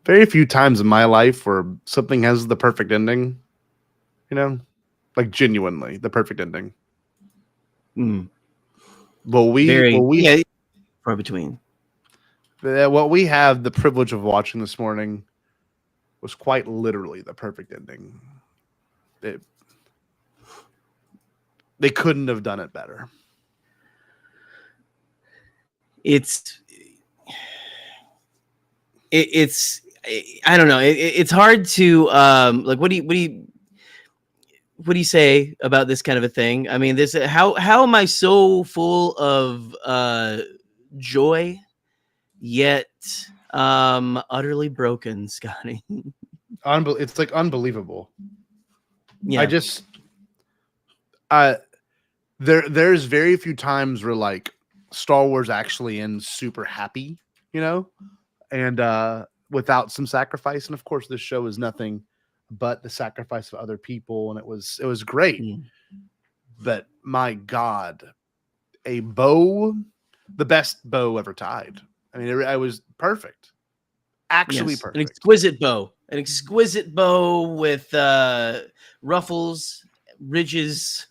very few times in my life where something has the perfect ending, you know, like genuinely the perfect ending. Mm, Well, we, very, well, we, yeah, far between. what we have the privilege of watching this morning was quite literally the perfect ending. It, they couldn't have done it better. It's it's I don't know. It's hard to like what do you say about this kind of a thing? I mean, this how am I so full of joy yet utterly broken, Scotty? It's like unbelievable. I Yeah. just, uh, there's very few times where like Star Wars actually ends super happy, you know, and without some sacrifice. And of course, this show is nothing but the sacrifice of other people, and it was great. Mm. But my God, a bow, the best bow ever tied. I mean, it was perfect, actually Yes, perfect. an exquisite bow with ruffles, ridges.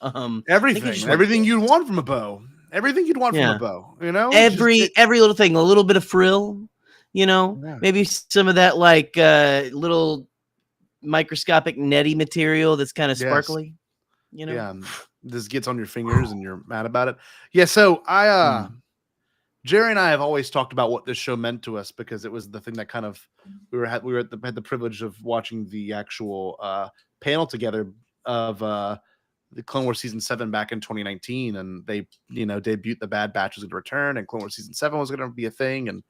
I think he just went Everything you'd want from a bow, everything you'd want from a yeah. bow. You know, just it. Every little thing, a little bit of frill, Yeah. maybe some of that like little microscopic netty material that's kind of Yes. sparkly, you know. Yeah. This gets on your fingers and you're mad about it. Yeah. So Mm. Jerry and I have always talked about what this show meant to us because it was the thing that kind of had the privilege of watching the actual panel together of the Clone Wars season 7 back in 2019, and they debuted the Bad Batch was going to return, and Clone Wars season 7 was going to be a thing, and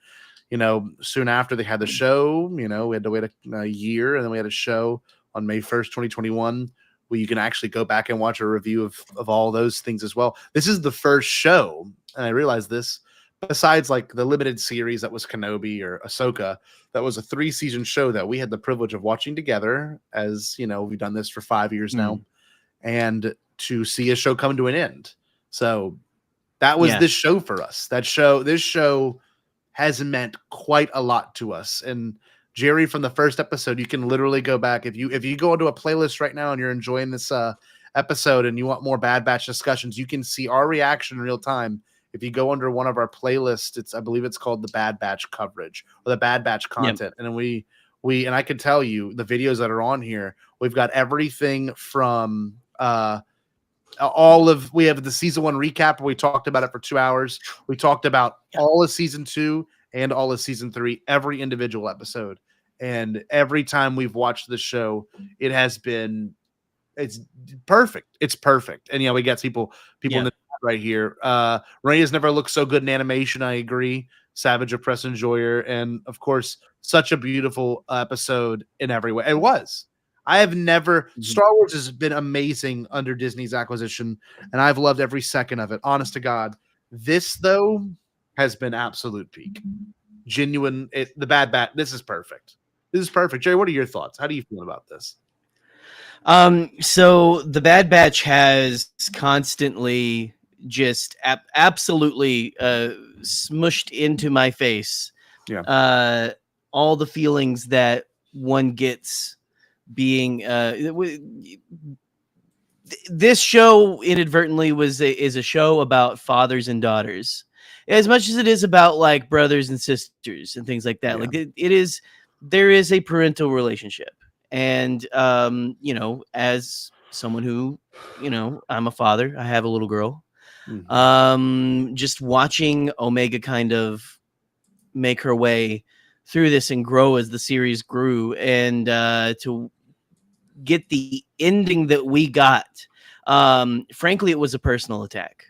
soon after they had the show, we had to wait a year, and then we had a show on May 1st, 2021, where you can actually go back and watch a review of all those things as well. This is the first show, and I realized this, besides like the limited series that was Kenobi or Ahsoka, that was a 3-season show that we had the privilege of watching together, as we've done this for 5 years now, Mm. and to see a show come to an end. So that was Yeah. this show for us. This show has meant quite a lot to us. And Jerry, from the first episode, you can literally go back if you go into a playlist right now and you're enjoying this episode and you want more Bad Batch discussions, you can see our reaction in real time. If you go under one of our playlists, I believe it's called the Bad Batch coverage or the Bad Batch Yep. content, and and I can tell you the videos that are on here. We've got everything from we have the season 1 recap where we talked about it for 2 hours. We talked about all of season 2 and all of season 3, every individual episode. And every time we've watched the show, it's perfect. It's perfect. And we got people Yeah. in the chat right here. Ray has never looked so good in animation. I agree. Savage Oppress Enjoyer. And of course, such a beautiful episode in every way. It was. I have never Star Wars has been amazing under Disney's acquisition, and I've loved every second of it. Honest to God. This though has been absolute peak. Genuine the Bad Batch. This is perfect. This is perfect. Jerry, what are your thoughts? How do you feel about this? So the Bad Batch has constantly just absolutely smushed into my face all the feelings that one gets being this show inadvertently is a show about fathers and daughters as much as it is about like brothers and sisters and things like that. Like there is a parental relationship. And as someone who I'm a father, I have a little girl. Just watching Omega kind of make her way through this and grow as the series grew, and to get the ending that we got, frankly it was a personal attack,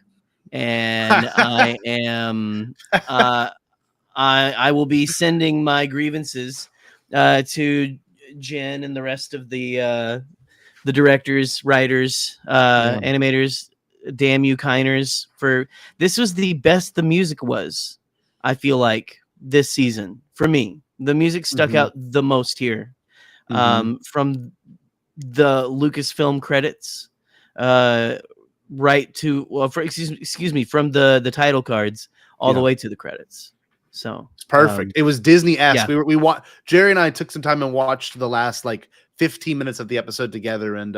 and I am I will be sending my grievances to Jen and the rest of the directors, writers, animators. Damn you, Kiners! For this was the best the music was. I feel like this season for me, the music stuck out the most here. From the Lucasfilm credits, right to excuse me, from the title cards all the way to the credits. So it's perfect. It was Disney-esque. Yeah. Jerry and I took some time and watched the last like 15 minutes of the episode together, and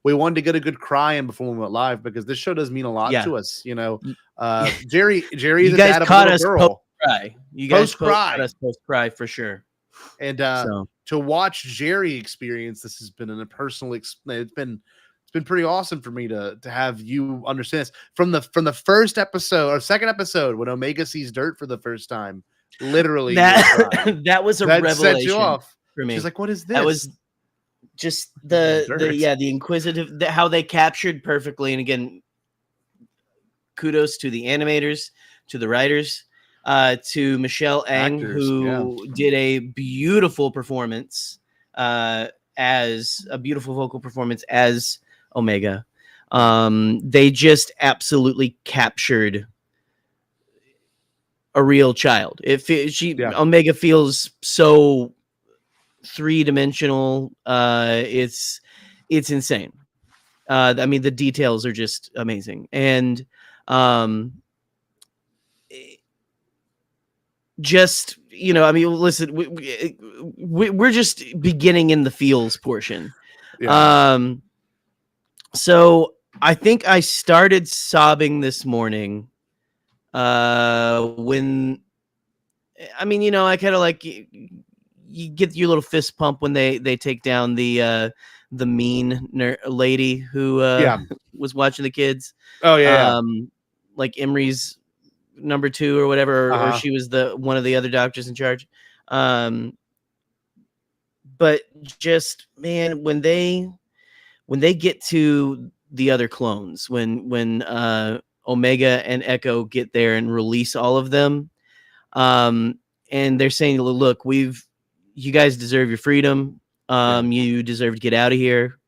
we wanted to get a good cry in before we went live because this show does mean a lot Yeah. to us. You know, Jerry is You the guys dad of a caught little us girl. post-cry. You guys Post-cry. caught us post-cry for sure. And So to watch Jerry experience this has been a personal it's been pretty awesome for me to have you understand this from the first episode or second episode when Omega sees dirt for the first time. Literally, that was a that revelation set you off for me. She's like, "What is this?" That was just Dirt. the inquisitive, how they captured perfectly. And again, kudos to the animators, to the writers, to Michelle Ang, who did a beautiful performance, as a beautiful vocal performance as Omega. They just absolutely captured a real child. Omega feels so three-dimensional. It's insane. I mean, the details are just amazing. And just, you know, I mean, listen, we're just beginning in the feels portion. Yeah. So I think I started sobbing this morning when, I mean, you know, I kind of like, you get your little fist pump when they take down the mean lady who was watching the kids. Oh yeah, like Emery's number 2 or whatever, or she was one of the other doctors in charge. But just, man, when they get to the other clones, when Omega and Echo get there and release all of them, and they're saying, look, you guys deserve your freedom. You deserve to get out of here.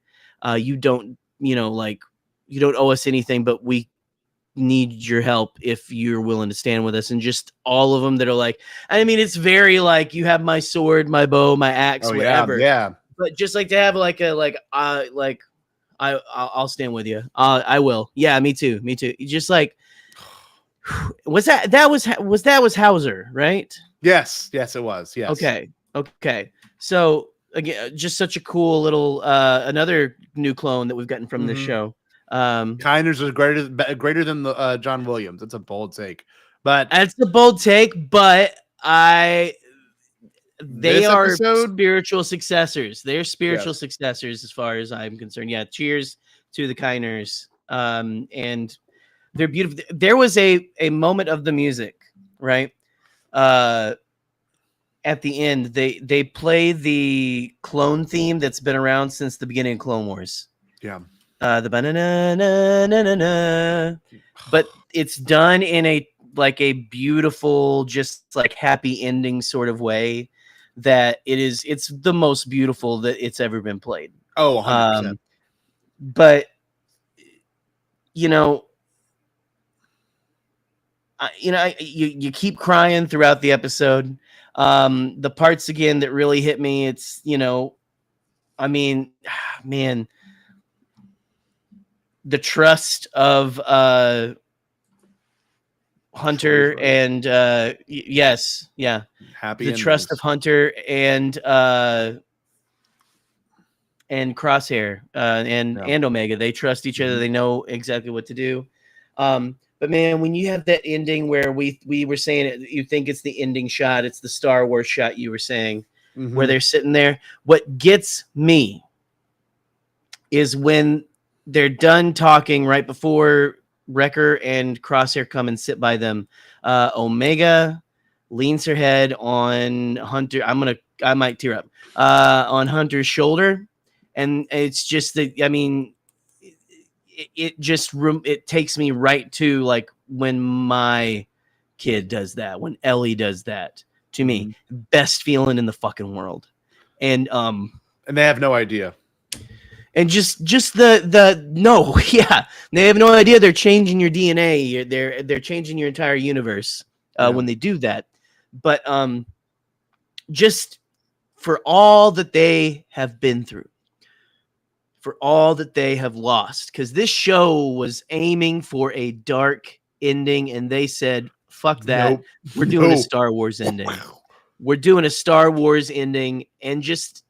You don't owe us anything, but we need your help if you're willing to stand with us. And just all of them that are like, I mean, it's very like, you have my sword, my bow, my axe, whatever. Yeah. But just like to have I'll stand with you. I will. Yeah, me too. Just like, was Hauser, right? Yes, it was. Yes. Okay. So again, just such a cool little another new clone that we've gotten from this show. Kinders is greater than the John Williams. It's a bold take, but it's a bold take. But they are spiritual successors. They're spiritual successors as far as I'm concerned. Yeah. Cheers to the Kinders. And they're beautiful. There was a moment of the music, right? At the end, they play the clone theme that's been around since the beginning of Clone Wars. Yeah. The banana, but it's done in a beautiful, just like happy ending sort of way that it's the most beautiful that it's ever been played. Oh, 100%. But you know, you keep crying throughout the episode. The parts again that really hit me, it's, you know, I mean, man, the trust of Hunter and yes, yeah, the trust of Hunter and Crosshair and Omega. They trust each other. They know exactly what to do. But man, when you have that ending where we were saying it, you think it's the ending shot, it's the Star Wars shot you were saying, where they're sitting there. What gets me is when they're done talking right before Wrecker and Crosshair come and sit by them. Omega leans her head on Hunter. I might tear up on Hunter's shoulder, and it's just that, I mean, it takes me right to like when my kid does that, when Ellie does that to me. Best feeling in the fucking world. And they have no idea. And just no, yeah, they have no idea. They're changing your DNA. They're changing your entire universe when they do that. But just for all that they have been through, for all that they have lost, because this show was aiming for a dark ending, and they said, Fuck that. Nope. We're doing a No. Star Wars ending. We're doing a Star Wars ending, and just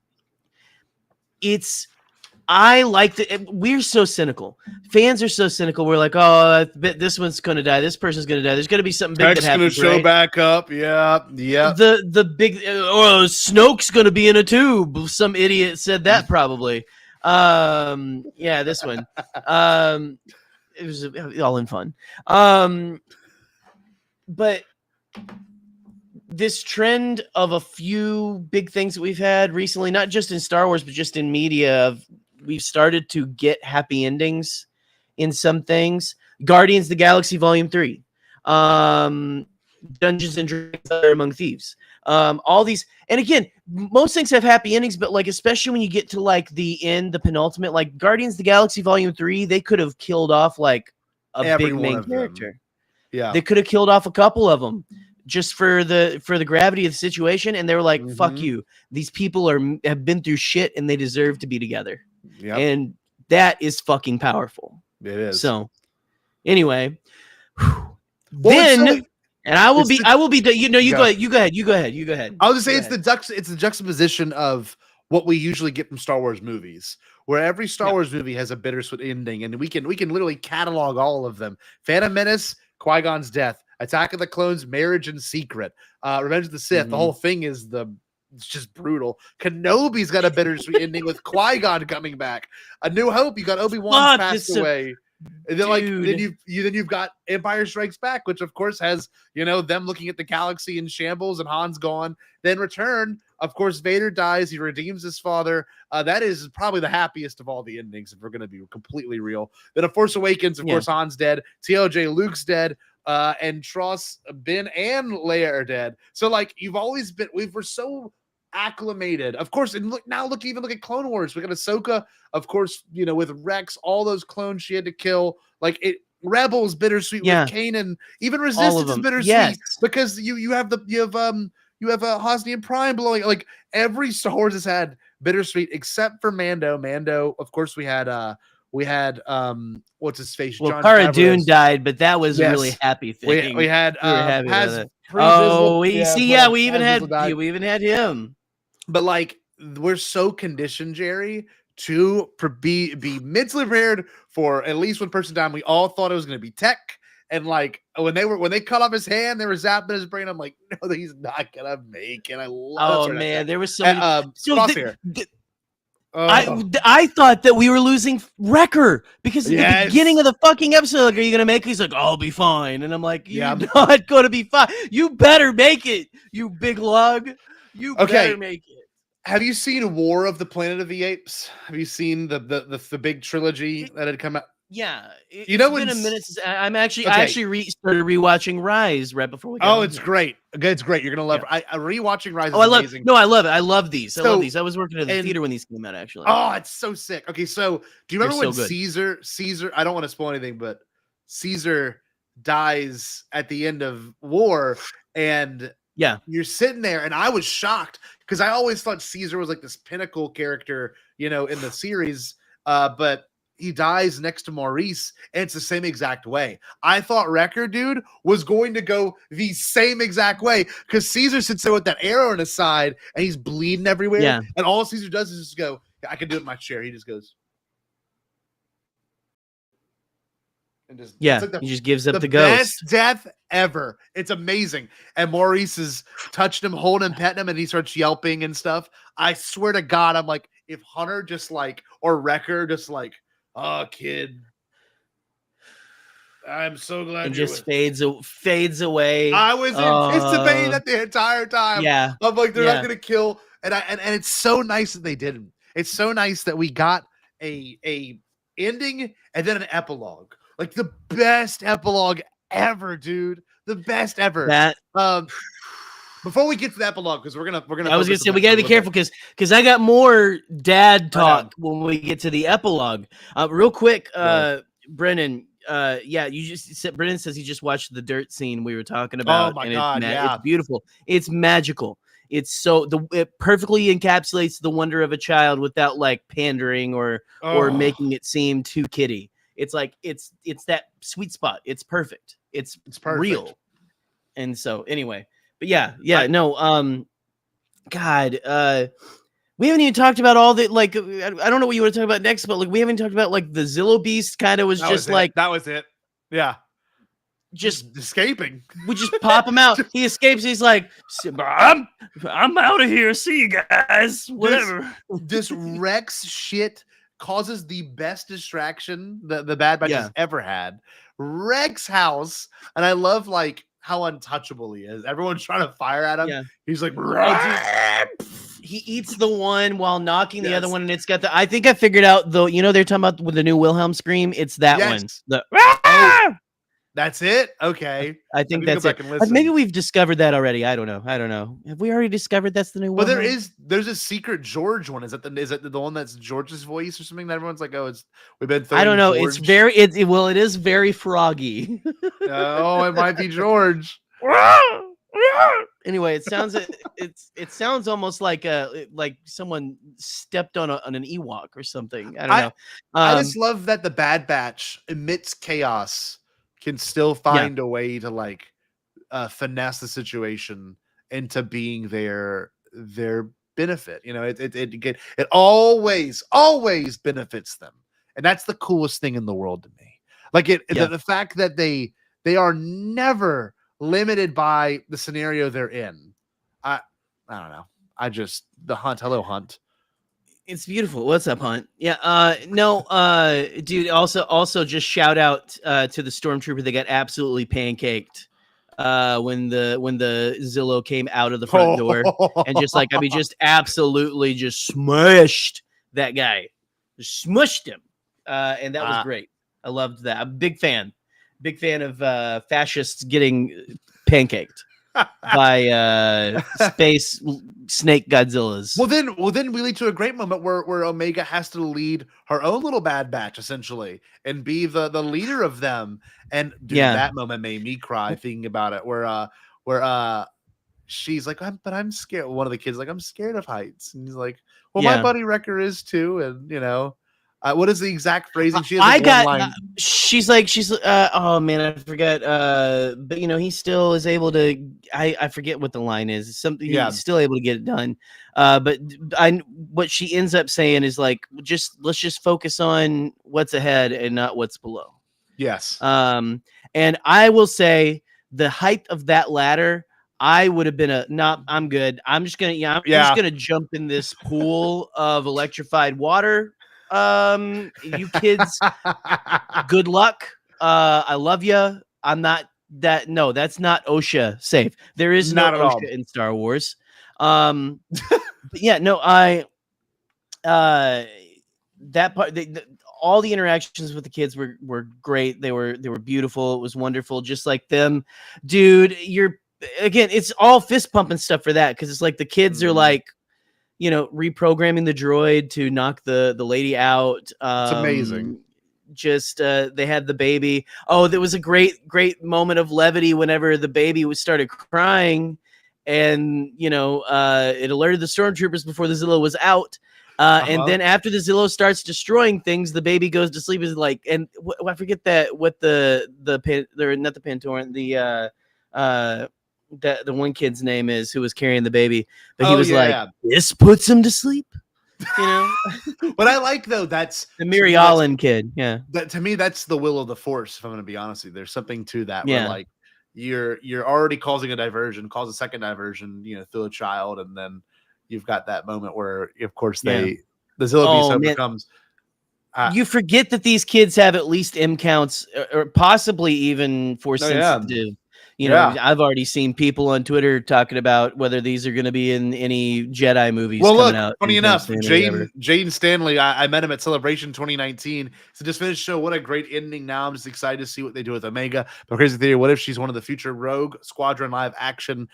I like the. We're so cynical. Fans are so cynical. We're like, oh, this one's gonna die. This person's gonna die. There's gonna be something big that happens. Gonna show right? back up. Yeah. The big Snoke's gonna be in a tube. Some idiot said that probably. Yeah, this one. It was all in fun. But this trend of a few big things that we've had recently, not just in Star Wars, but just in media, we've started to get happy endings in some things. Guardians of the Galaxy Volume 3. Dungeons and Dragons Among Thieves. All these, and again, most things have happy endings, but like especially when you get to like the end, the penultimate, like Guardians of the Galaxy Volume 3, they could have killed off like a big main character. Yeah, they could have killed off a couple of them just for the gravity of the situation, and they were like, "Fuck you! These people have been through shit, and they deserve to be together." Yeah, and that is fucking powerful. It is. So, anyway, then. And I will be. You know, you go ahead. You go ahead. I was just saying it's the juxtaposition of what we usually get from Star Wars movies, where every Star Wars movie has a bittersweet ending, and we can literally catalog all of them. Phantom Menace, Qui-Gon's death, Attack of the Clones, marriage and secret, Revenge of the Sith. The whole thing is it's just brutal. Kenobi's got a bittersweet ending with Qui-Gon coming back. A New Hope, you got Obi-Wan passed away. And then you've got Empire Strikes Back, which of course has them looking at the galaxy in shambles and Han's gone. Then Return, of course, Vader dies. He redeems his father. That is probably the happiest of all the endings, if we're going to be completely real. Then A Force Awakens, of course, Han's dead. TLJ, Luke's dead. And Tross, Ben, and Leia are dead. So like you've always been, we're so acclimated, of course. And look at Clone Wars. We got Ahsoka, of course, with Rex, all those clones she had to kill. Like Rebels bittersweet with Kanan. Even Resistance is bittersweet because you have Hosnian Prime blowing. Like every Star Wars has had bittersweet except for Mando. Mando, of course, we had what's his face? Well, Cara Dune died, but that was a really happy thing. We had we even had him. But like we're so conditioned, Jerry, to be mentally prepared for at least one person dying. We all thought it was going to be Tech, and like when they cut off his hand, they were zapping his brain. I'm like, no, he's not gonna make it. I love. Oh man, there was so many. I thought that we were losing Wrecker because at the beginning of the fucking episode, like, are you gonna make it? He's like, I'll be fine, and I'm like, you're not gonna be fine. You better make it, you big lug. You better make it. Have you seen War of the Planet of the Apes? Have you seen the big trilogy that had come out? Yeah, it's been a minute since I actually started rewatching Rise right before we got it's great. It's great. You're gonna love it. I rewatching Rise is amazing. I love it. I love these. I love these. I was working at the theater when these came out, actually. Oh, it's so sick. Okay, so do you remember when Caesar, I don't want to spoil anything, but Caesar dies at the end of War, and you're sitting there, and I was shocked because I always thought Caesar was like this pinnacle character, in the series, but he dies next to Maurice, and it's the same exact way. I thought Wrecker, dude, was going to go the same exact way because Caesar sits there with that arrow in his side, and he's bleeding everywhere. Yeah. And all Caesar does is just go, I can do it in my chair. He just goes. And just, he just gives up the ghost. Best death ever. It's amazing. And Maurice is touching him, holding him, petting him, and he starts yelping and stuff. I swear to God, I'm like, if Hunter or Wrecker just like, oh, kid, I'm so glad. And just fades away. I was anticipating that the entire time. Yeah, I'm like, they're not gonna kill. And it's so nice that they didn't. It's so nice that we got a ending and then an epilogue. Like the best epilogue ever, dude. The best ever. Before we get to the epilogue, because we're gonna. I was gonna say we gotta be careful because I got more dad talk when we get to the epilogue. Real quick, Brennan. You just said Brennan says he just watched the dirt scene we were talking about. Oh my God! It's beautiful. It's magical. It's it perfectly encapsulates the wonder of a child without like pandering or making it seem too kiddie. It's like it's that sweet spot. It's perfect. It's perfect. Real. And so anyway, but yeah, no, God, we haven't even talked about all the like. I don't know what you want to talk about next, but like we haven't talked about like the Zillow Beast. Kind of was just like that was it. Yeah, just escaping. We just pop him out. He escapes. He's like, I'm out of here. See you guys. Whatever. This Rex shit causes the best distraction the Bad Batch has ever had. Rex house, and I love like how untouchable he is. Everyone's trying to fire at him. Yeah. He's like, he eats the one while knocking the other one, and it's got the. I think I figured out though. You know they're talking about with the new Wilhelm scream. It's that one. The that's it. Okay, I think that's it. Maybe we've discovered that already. I don't know. Have we already discovered that's the new one? Well, there's a secret George one. Is that the one that's George's voice or something? That everyone's like, oh, we've been. I don't know. George. It is very froggy. Oh, it might be George. Anyway, it sounds almost like someone stepped on an Ewok or something. I don't know. I just love that the Bad Batch amidst chaos can still find a way to like finesse the situation into being their benefit. You know, it always benefits them, and that's the coolest thing in the world to me. Like the fact that they are never limited by the scenario they're in. I don't know. The Hunt. Hello, Hunt. It's beautiful. What's up, Hunt? Yeah. No. Dude. Also, just shout out to the stormtrooper that got absolutely pancaked when the Zillow came out of the front door, and just absolutely just smushed that guy, just smushed him, and that was great. I loved that. I'm a big fan of fascists getting pancaked by space snake Godzillas. Well, then we lead to a great moment where Omega has to lead her own little Bad Batch essentially and be the leader of them. And dude, that moment made me cry thinking about it. Where she's like, I'm scared. One of the kids like, I'm scared of heights, and he's like, well, my buddy Wrecker is too, and you know. What is the exact phrasing? She has she's oh man, I forget. But you know, he still is able to. I forget what the line is. Something he's still able to get it done. But what she ends up saying is like, let's just focus on what's ahead and not what's below. Yes. And I will say the height of that ladder, I would have been I'm good. I'm just gonna jump in this pool of electrified water. You kids, good luck. I love you. I'm not that. No, that's not OSHA safe. There is no OSHA in Star Wars. But yeah, no, that part, all the interactions with the kids were great. They were beautiful. It was wonderful. Just like them, dude. It's all fist pumping stuff for that. Cause it's like the kids are like, you know, reprogramming the droid to knock the lady out. It's amazing. Just they had the baby. Oh, there was a great moment of levity whenever the baby started crying, and you know, it alerted the stormtroopers before the Zillow was out. And then after the Zillow starts destroying things, the baby goes to sleep. Is like, and I forget what the not the Pantoran, the one kid's name is who was carrying the baby, but he was like, this puts him to sleep, you know. But I like though that's the Miri Allen kid. Yeah, that to me that's the will of the Force. If I'm going to be honest with you, there's something to that. Where like you're already causing a diversion, cause a second diversion, you know, through a child, and then you've got that moment where, of course, the Zillow Beast becomes. You forget that these kids have at least M counts, or possibly even Force sensitive. You know, I've already seen people on Twitter talking about whether these are going to be in any Jedi movies coming out. Funny enough, Jaden Stanley, I met him at Celebration 2019. So just finished the show. What a great ending. Now I'm just excited to see what they do with Omega. But crazy theory, what if she's one of the future Rogue Squadron live action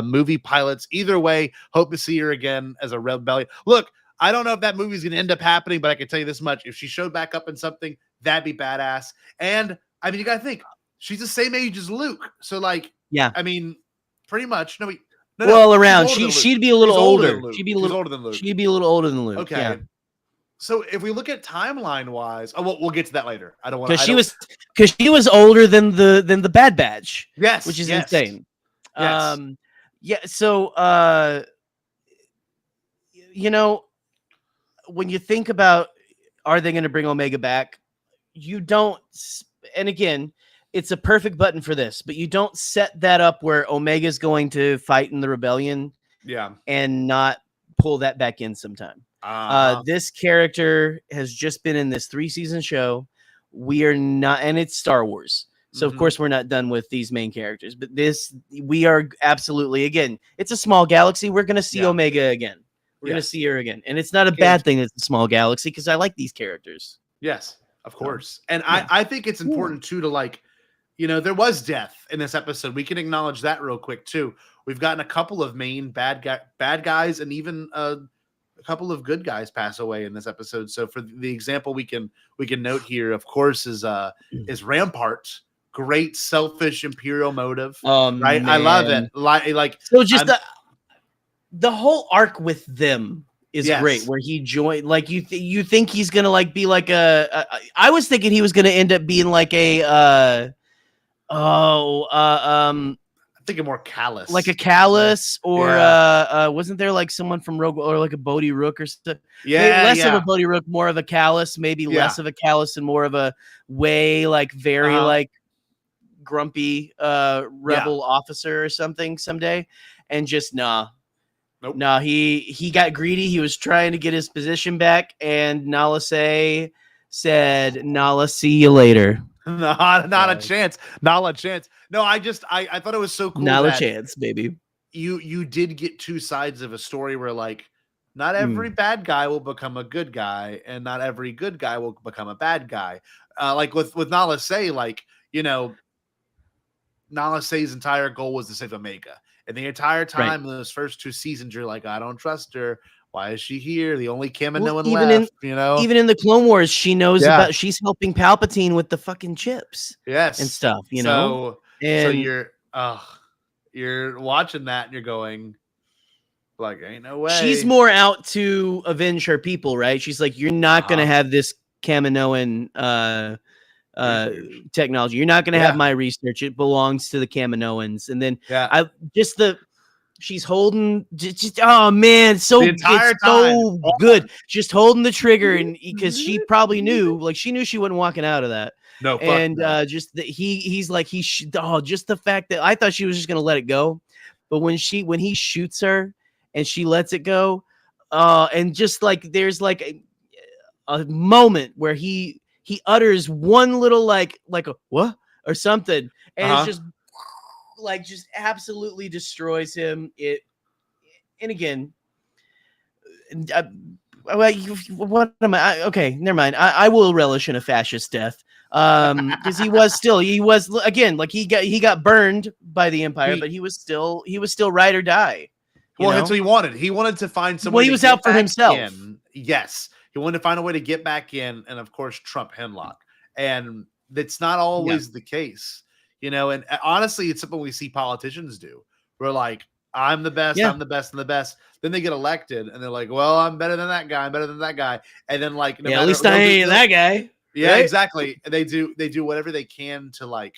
movie pilots? Either way, hope to see her again as a rebellion. Look, I don't know if that movie's going to end up happening, but I can tell you this much. If she showed back up in something, that'd be badass. And I mean, you got to think. She's the same age as Luke, so like, I mean, pretty much. Around she'd be a little older. She'd be a little older than Luke. She'd be a little older than Luke. Okay. Yeah. So if we look at timeline wise, we'll get to that later. I don't want because she was older than the Bad Batch. Yes, which is insane. Yes. Yeah. So, you know, when you think about, are they going to bring Omega back? You don't, and again, it's a perfect button for this, but you don't set that up where Omega's going to fight in the rebellion Yeah. and not pull that back in sometime. This character has just been in this 3-season show. We are not, and it's Star Wars. So of course we're not done with these main characters, but we are absolutely, again, it's a small galaxy. We're going to see Omega again. We're going to see her again. And it's not a bad thing that it's a small galaxy, because I like these characters. Yes, of course. And I think it's important too to, like, you know, there was death in this episode. We can acknowledge that real quick too. We've gotten a couple of main bad guys, and even a couple of good guys pass away in this episode. So for the example we can note here, of course, is Rampart. Great selfish Imperial motive. Right? Man. I love it. Like so just the whole arc with them is great, where he joined, like, you think he's gonna, like, be like I was thinking he was gonna end up being like a I'm thinking more Callus, like a Callus, or wasn't there like someone from Rogue, or like a Bodhi Rook or stuff? Yeah, less of a Bodhi Rook, more of a Callus, maybe less of a Callus and more of a way, like, very like grumpy rebel officer or something someday, and just Nope. No, he got greedy. He was trying to get his position back, and Nala Se said, "Nala, see you later." Not a chance. Not a chance. No, I thought it was so cool. Not a chance, baby. You did get two sides of a story where, like, not every bad guy will become a good guy, and not every good guy will become a bad guy. Like with Nala Se, like, you know, Nala Se's entire goal was to save Omega. And the entire time in those first 2 seasons, you're like, I don't trust her. Why is she here? The only Kaminoan left, you know? Even in the Clone Wars, she knows about, she's helping Palpatine with the fucking chips. Yes. And stuff, you know? So you're watching that and you're going, like, ain't no way. She's more out to avenge her people, right? She's like, you're not going to have this Kaminoan technology. You're not going to have my research. It belongs to the Kaminoans. And then she's holding just oh man, so good. Just holding the trigger, and because she probably knew, like, she knew she wasn't walking out of that. No, and just that he's like just the fact that I thought she was just going to let it go, but when he shoots her and she lets it go, and just like there's like a moment where he utters one little like a what or something, and it's just absolutely destroys him. And again, what am I? Okay, never mind. I will relish in a fascist death, because he was again, like, he got burned by the Empire, but he was still ride or die. Well, that's what he wanted to find someone. Well, he was out for himself. Yes. He wanted to find a way to get back in, and of course, trump Hemlock. And that's not always the case, you know. And honestly, it's something we see politicians do. We're like, I'm the best, I'm the best, and the best. Then they get elected, and they're like, well, I'm better than that guy, I'm better than that guy. And then, like, at least I ain't that guy. Yeah, right? Exactly. They do whatever they can to, like,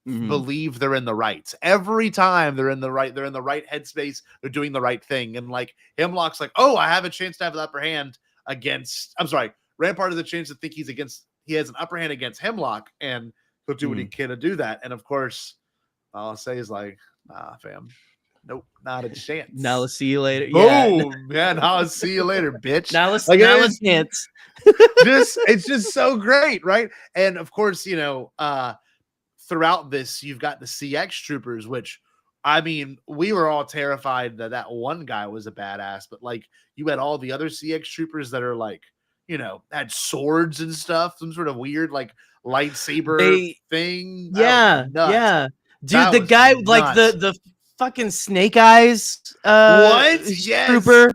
believe they're in the right. Every time they're in the right headspace, they're doing the right thing. And, like, Hemlock's like, oh, I have a chance to have the upper hand against, I'm sorry, Rampart has a chance to think he has an upper hand against Hemlock, and he'll do what he can to do that. And of course, I'll say is like, nah, fam, nope, not a chance. Now let's see you later. Boom, man. Now let's see you later, bitch. Now let's dance. It's just so great, right? And of course, you know, throughout this, you've got the CX troopers, which, I mean, we were all terrified that one guy was a badass, but, like, you had all the other CX troopers that are, like, you know, had swords and stuff, some sort of weird, like, lightsaber thing. Yeah. Dude, the guy, like, the fucking Snake Eyes trooper.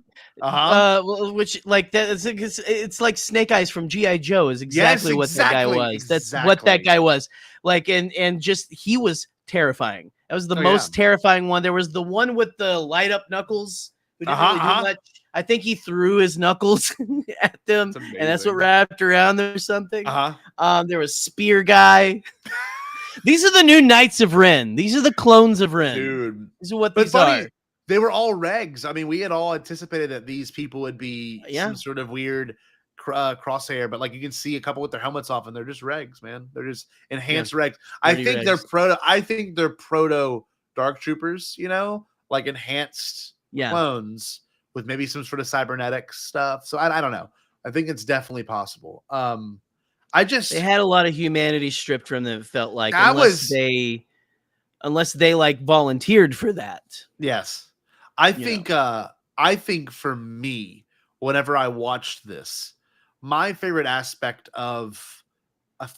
Which, like, that it's like Snake Eyes from G.I. Joe is exactly what that guy was. That's what that guy was. Like, and just, he was terrifying. That was the most terrifying one. There was the one with the light up knuckles who didn't really do much. I think he threw his knuckles at them, and that's what wrapped around or something. There was Spear Guy. These are the new Knights of Ren. These are the clones of Ren. Dude. These are what But these funny, are. they were all regs. I mean, we had all anticipated that these people would be Yeah. some sort of weird crosshair, but like you can see a couple with their helmets off, and they're just regs, man. They're just enhanced regs. I think regs. they're proto. I think they're proto Dark Troopers. You know, like enhanced clones with maybe some sort of cybernetic stuff. So I don't know. I think it's definitely possible. They had a lot of humanity stripped from them. It felt like unless they like volunteered for that. Yes, I think for me, whenever I watched this, my favorite aspect of a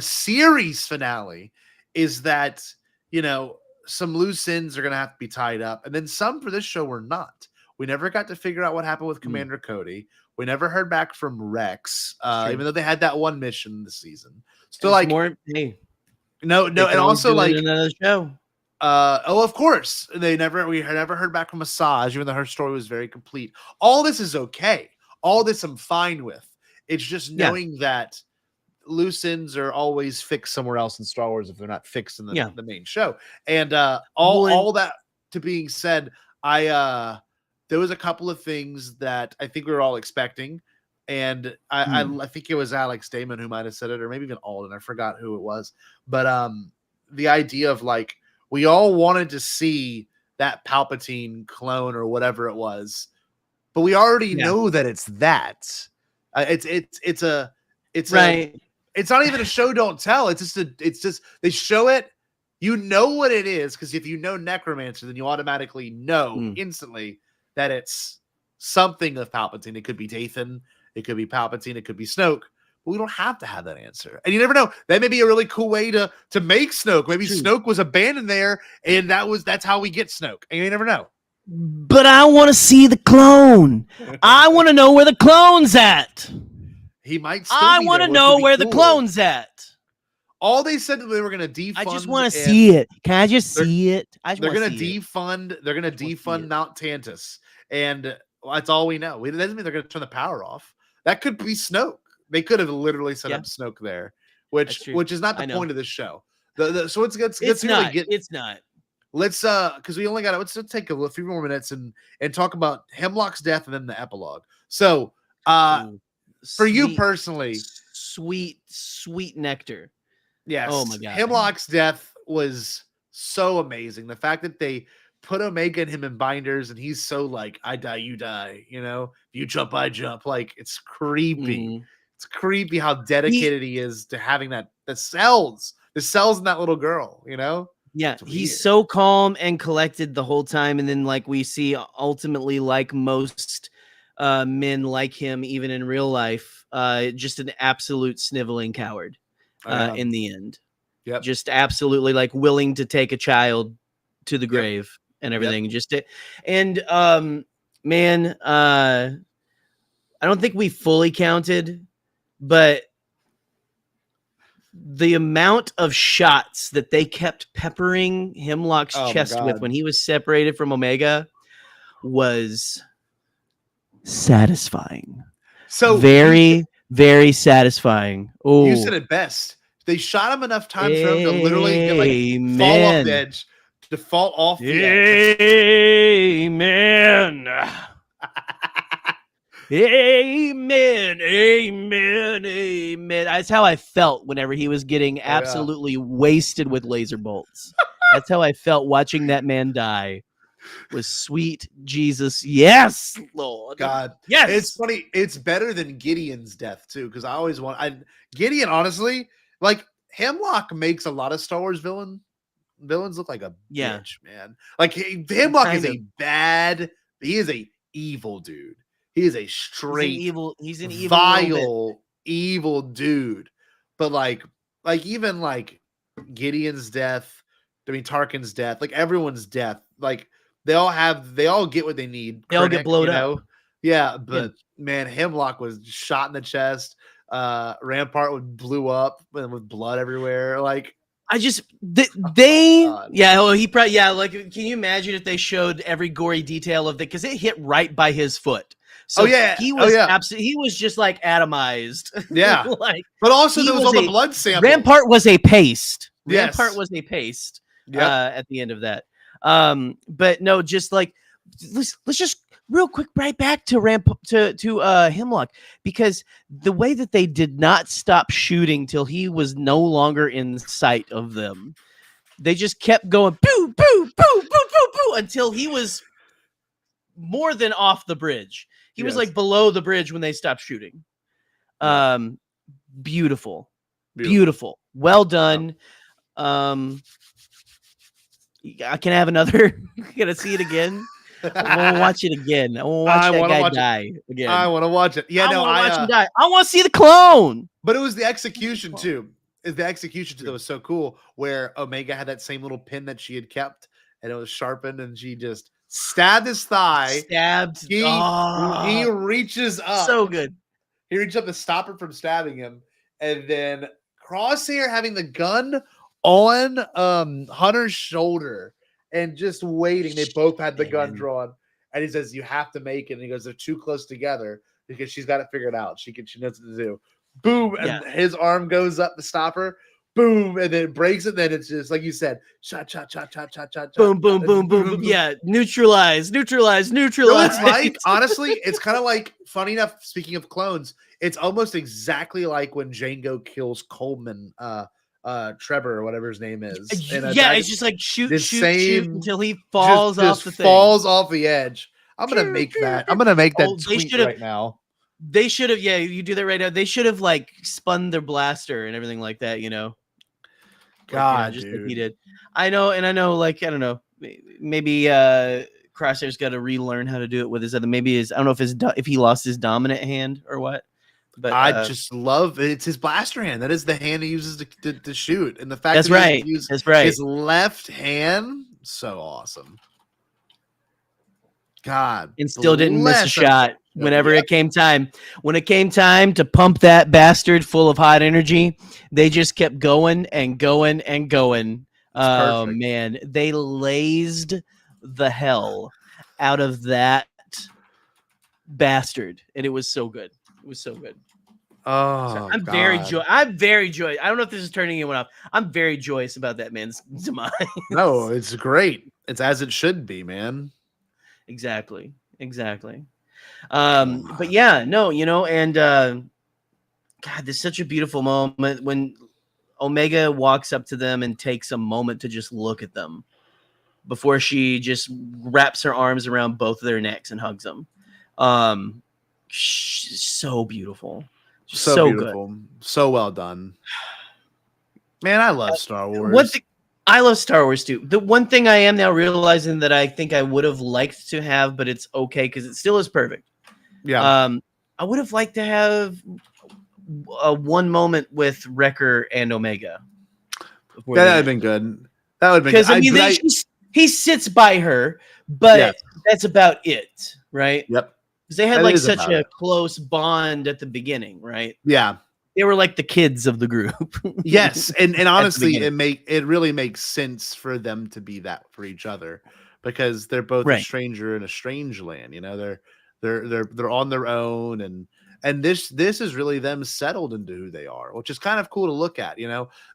series finale is that, you know, some loose ends are going to have to be tied up. And then some for this show were not. We never got to figure out what happened with Commander Cody. We never heard back from Rex, even though they had that one mission this season. So like no. And also like another show. Of course. We never heard back from Massage, even though her story was very complete. All this is okay. All this I'm fine with. It's just knowing that loose ends are always fixed somewhere else in Star Wars if they're not fixed in the main show. And all that to being said, there was a couple of things that I think we were all expecting. And I think it was Alex Damon who might have said it, or maybe even Alden. I forgot who it was. But the idea of like, we all wanted to see that Palpatine clone or whatever it was, but we already know that it's that. It's not even a show don't tell. It's just they show it. You know what it is, because if you know Necromancer, then you automatically know instantly that it's something of Palpatine. It could be Dathan, it could be Palpatine, it could be Snoke. But we don't have to have that answer. And you never know. That may be a really cool way to make Snoke. Maybe Snoke was abandoned there, and that's how we get Snoke. And you never know. But I want to see the clone. I want to know where the clone's at. He might still I want to know where the clone's at. All they said that they were going to defund. I just want to see it. Can I just see it? They're going to defund. They're going to defund Mount Tantus, and that's all we know. It doesn't mean they're going to turn the power off. That could be Snoke. They could have literally set up Snoke there, which is not the point of this show. So it's not. It's not. Let's because we only got let's take a few more minutes and talk about Hemlock's death and then the epilogue. So for you personally, sweet nectar. Yes. Oh my god. Hemlock's death was so amazing. The fact that they put Omega and him in binders, and he's so like, I die, you die. You know, you jump, I jump. Like, it's creepy. It's creepy how dedicated he is to having the cells in that little girl. You know. Yeah, he's so calm and collected the whole time, and then like we see ultimately, like most men like him, even in real life, just an absolute sniveling coward. In the end, just absolutely like willing to take a child to the grave and everything. Man, I don't think we fully counted, but the amount of shots that they kept peppering Hemlock's chest with when he was separated from Omega was satisfying. So very satisfying. Oh, you said it best. They shot him enough times for him to literally fall off the edge. To fall off the edge. Amen. Amen. That's how I felt whenever he was getting absolutely wasted with laser bolts. That's how I felt watching that man die. Was sweet Jesus. Yes, Lord. God. Yes. It's funny. It's better than Gideon's death, too, because I always Gideon, honestly, like, Hemlock makes a lot of Star Wars villains look like a bitch, man. Like, Hemlock is he is a evil dude. He is a straight he's an evil, vile, evil dude. But like even like Gideon's death, Tarkin's death, like everyone's death, like they all get what they need. They all get blown up. Yeah, but man, Hemlock was shot in the chest. Rampart blew up with blood everywhere. Like he probably like, can you imagine if they showed every gory detail of because it hit right by his foot. So he was he was just like atomized. Yeah. Like, but also there was all the blood samples. Rampart was a paste. Rampart Yes. was a paste Yep. at the end of that. But no, just like let's just real quick right back to Hemlock, because the way that they did not stop shooting till he was no longer in sight of them. They just kept going boo, boo, boo, boo, boo, boo until he was more than off the bridge. He was like below the bridge when they stopped shooting. Beautiful. Well done. I can have another. Gonna see it again. I want to watch it again. I want to watch that guy die again. I want to watch it. Yeah, I want to watch him die. I want to see the clone. But it was the execution too. The execution that was so cool, where Omega had that same little pin that she had kept, and it was sharpened, and she just stabbed his thigh. He reaches up. So good. He reaches up to stop her from stabbing him, and then Crosshair having the gun on Hunter's shoulder and just waiting. They both had the gun drawn, and he says, "You have to make it." And he goes, "They're too close together because she's got it figured out. She knows what to do." Boom, and his arm goes up to stop her. Boom, and then it breaks, and then it's just like you said, shot, shot, shot, shot, shot, shot, boom, boom, boom, boom, boom. Yeah, neutralize. It's like, honestly, it's kind of like, funny enough, speaking of clones, it's almost exactly like when Django kills Coleman, Trevor or whatever his name is. It's just like shoot until he falls off the thing. Falls off the edge. I'm gonna make that. I'm gonna make that tweet right now. They should have, you do that right now. They should have like spun their blaster and everything like that, God, just dude. like he did. I know, like, I don't know, maybe Crosshair's got to relearn how to do it with his other. Maybe I don't know if he lost his dominant hand or what. But I just love it. It's his blaster hand. That is the hand he uses to shoot, and the fact that's that right. That's right. His left hand, so awesome. God, and still didn't miss a shot whenever it came time. When it came time to pump that bastard full of hot energy, they just kept going and going and going. Oh man, they lazed the hell out of that bastard, and it was so good. It was so good. Oh, I'm very joyous. I don't know if this is turning anyone off. I'm very joyous about that man's demise. No, it's great. It's as it should be, man. Exactly. But yeah, no, and God, this is such a beautiful moment when Omega walks up to them and takes a moment to just look at them before she just wraps her arms around both of their necks and hugs them. So beautiful. So beautiful. Good. So well done. Man, I love Star Wars. I love Star Wars too. The one thing I am now realizing that I think I would have liked to have, but it's okay because it still is perfect. Yeah. I would have liked to have one moment with Wrecker and Omega. That would have been good. That would have been good. Because he sits by her, but that's about it, right? Yep. Because they had like such a close bond at the beginning, right? Yeah. They were like the kids of the group. Yes, and honestly, it really makes sense for them to be that for each other because they're both a stranger in a strange land. They're on their own, and this is really them settled into who they are, which is kind of cool to look at.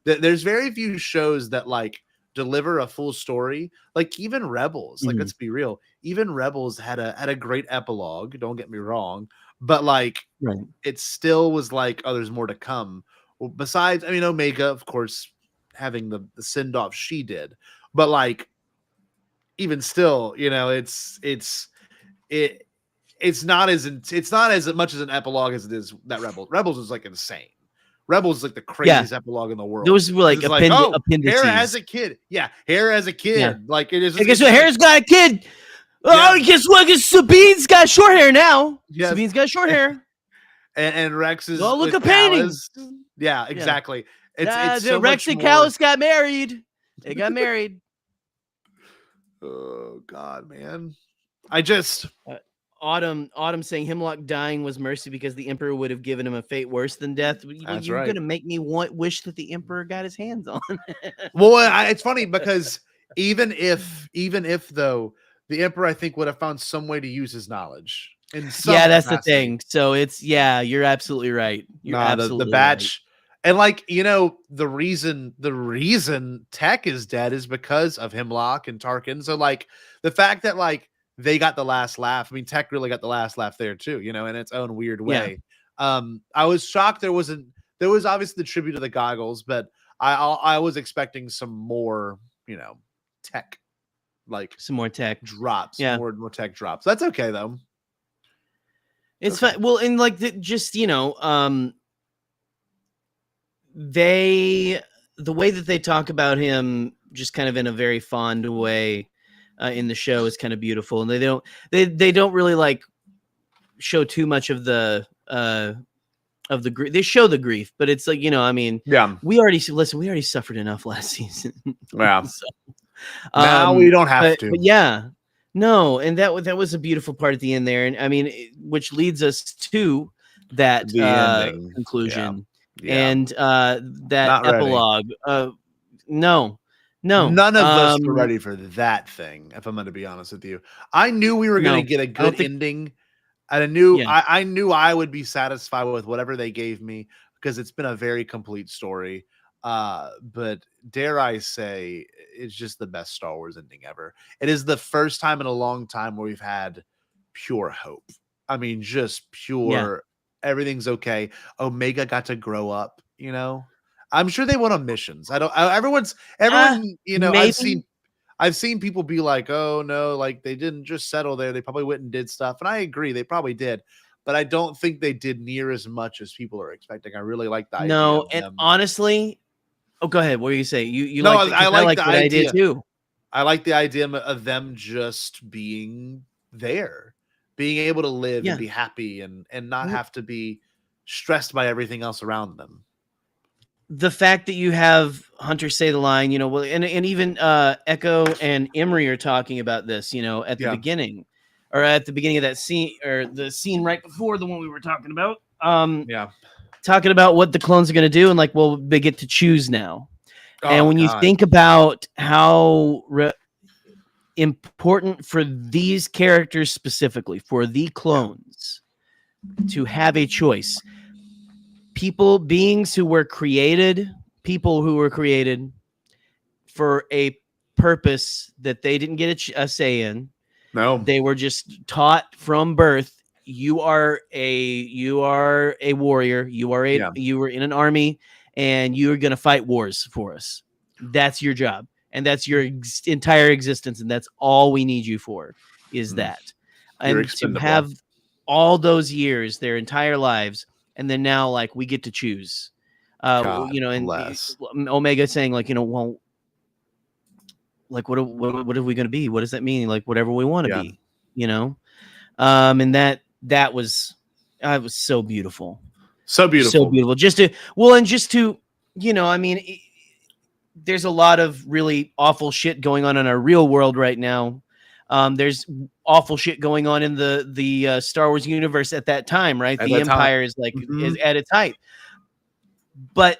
There's very few shows that like deliver a full story. Like even Rebels, like let's be real, even Rebels had a great epilogue. Don't get me wrong. But like, it still was like, oh, there's more to come. Well, besides, Omega, of course, having the send off she did, but like, even still, it's not as much as an epilogue as it is that Rebels. Rebels is like insane. Rebels is like the craziest epilogue in the world. Those were like appendices. Hera has a kid. Yeah, Hera has a kid. Yeah. Like it is. I guess what? Hera's got a kid. Oh, guess what? Because Sabine's got short hair now. Yes. Sabine's got short hair. And Rex is. Oh, look at paintings. Yeah, exactly. Yeah. It's so Rex and Callus got married. They got married. Oh God, man! I just Autumn saying Hemlock dying was mercy because the Emperor would have given him a fate worse than death. You're gonna make me wish that the Emperor got his hands on. Well, it's funny because even if though. The Emperor, I think, would have found some way to use his knowledge. That's the thing. So it's you're absolutely right. The batch, And like, the reason Tech is dead is because of Hemlock and Tarkin. So like the fact that like they got the last laugh. I mean, Tech really got the last laugh there too, in its own weird Yeah. way. I was shocked there was obviously the tribute to the goggles, but I was expecting some more, Tech, like Some more Tech drops, Yeah. more Tech drops. That's okay though. It's fine. Well, and like the way that they talk about him, just kind of in a very fond way, in the show is kind of beautiful, and they don't really like show too much of the grief. They show the grief, but it's like Yeah. we already suffered enough last season. Yeah. So, now we don't have to. But yeah, no, and that was a beautiful part at the end there, and I mean, which leads us to that The ending. conclusion. Yeah. And that Not ready. epilogue. No. None of us were ready for that thing, if I'm going to be honest with you. I knew we were going to get a good ending. And I knew I would be satisfied with whatever they gave me, because it's been a very complete story. But dare I say, it's just the best Star Wars ending ever. It is the first time in a long time where we've had pure hope. I mean, just pure, everything's okay. Omega got to grow up, I'm sure they went on missions. Everyone, maybe. I've seen people be like, oh no, like they didn't just settle there. They probably went and did stuff. And I agree, they probably did, but I don't think they did near as much as people are expecting. I really like the idea. No, and honestly, go ahead. What do you say? You no, like? I like the idea too. I like the idea of them just being there, being able to live and be happy and not have to be stressed by everything else around them. The fact that you have Hunter say the line, and even Echo and Emery are talking about this, at the beginning, or at the beginning of that scene, or the scene right before the one we were talking about. Talking about what the clones are going to do, and like, well, they get to choose now. And when you think about how important for these characters specifically, for the clones to have a choice, beings who were created for a purpose that they didn't get a say in. No, they were just taught from birth. You are a warrior. You were in an army, and you are going to fight wars for us. That's your job, and that's your entire existence, and that's all we need you for, is that. And to have all those years, their entire lives, and then now, like, we get to choose. And Omega saying, like, well, like, what are we going to be? What does that mean? Like, whatever we want to be, and that was so beautiful. So beautiful. Just to, I mean, there's a lot of really awful shit going on in our real world right now. There's awful shit going on in the Star Wars universe at that time, right? The Empire is like is at its height. But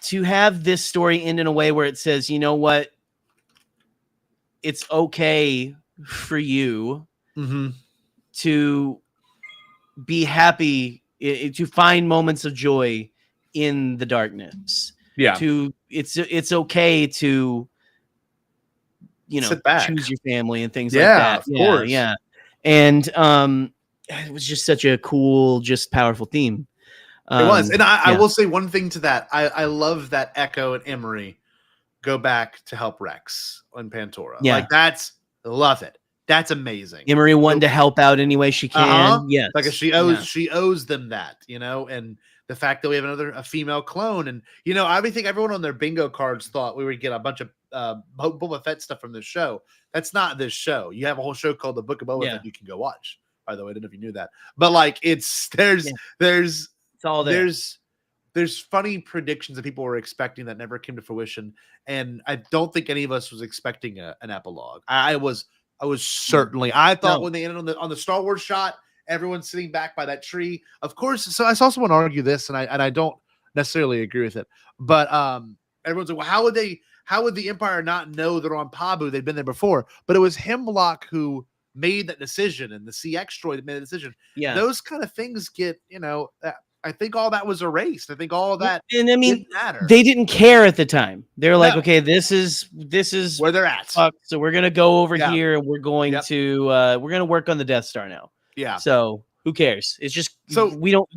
to have this story end in a way where it says, you know what, it's okay for you to be happy, to find moments of joy in the darkness. Yeah. It's okay to, choose your family and things like Yeah, that. of course. Yeah. And it was just such a cool, just powerful theme. It was. And I will say one thing to that. I love that Echo and Emery go back to help Rex on Pantora. Yeah. Like, love it. That's amazing. Emery wanted to help out any way she can. Yes. Like, she owes them that, and the fact that we have a female clone, and I think everyone on their bingo cards thought we would get a bunch of Boba Fett stuff from this show. That's not this show. You have a whole show called The Book of Boba Fett you can go watch. By the way, I don't know if you knew that, but like, there's all there. There's funny predictions that people were expecting that never came to fruition, and I don't think any of us was expecting an epilogue. I was certainly. I thought when they ended on the Star Wars shot, everyone's sitting back by that tree. Of course, so I saw someone argue this, and I don't necessarily agree with it. But everyone's like, well, how would the Empire not know they're on Pabu? They've been there before. But it was Hemlock who made that decision, and the CX droid that made the decision. Yeah, those kind of things get all that was erased. I think all of that and I mean, didn't matter. they didn't care at the time. They're like, No. okay, this is Where they're at. so we're gonna go over Yeah. here and we're going Yep. to we're gonna work on the Death Star now. Yeah. So who cares? It's just So- we don't.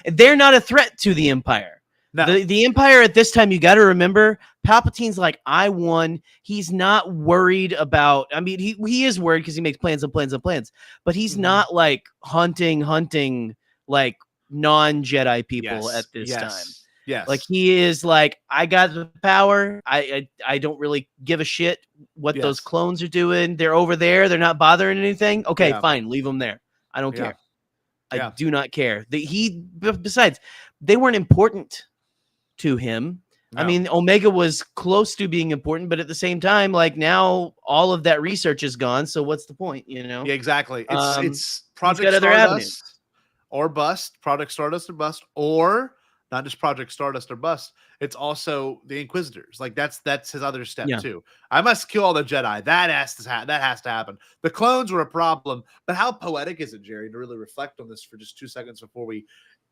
They're not a threat to the Empire. No. The Empire at this time, you got to remember, Palpatine's like, I won. He's not worried about. I mean, he is worried because he makes plans and plans and plans, but he's Mhm. not like hunting like non-Jedi people Yes. at this Yes. time. Yes. Like he is like, I got the power. I don't really give a shit what those Yes. clones are doing. They're over there. They're not bothering anything. Okay, Yeah. fine, leave them there. I don't Yeah. care. Yeah. I do not care. Besides, they weren't important to him. I No. mean, Omega was close to being important, but at the same time, like now all of that research is gone. So what's the point, you know? Yeah, exactly. It's got Project other Stardust or bust, Project Stardust or bust, or not just Project Stardust or bust. It's also the Inquisitors. Like that's his other step Yeah. too. I must kill all the Jedi. That has to happen. The clones were a problem, but how poetic is it, Jerry, to really reflect on this for just 2 seconds before we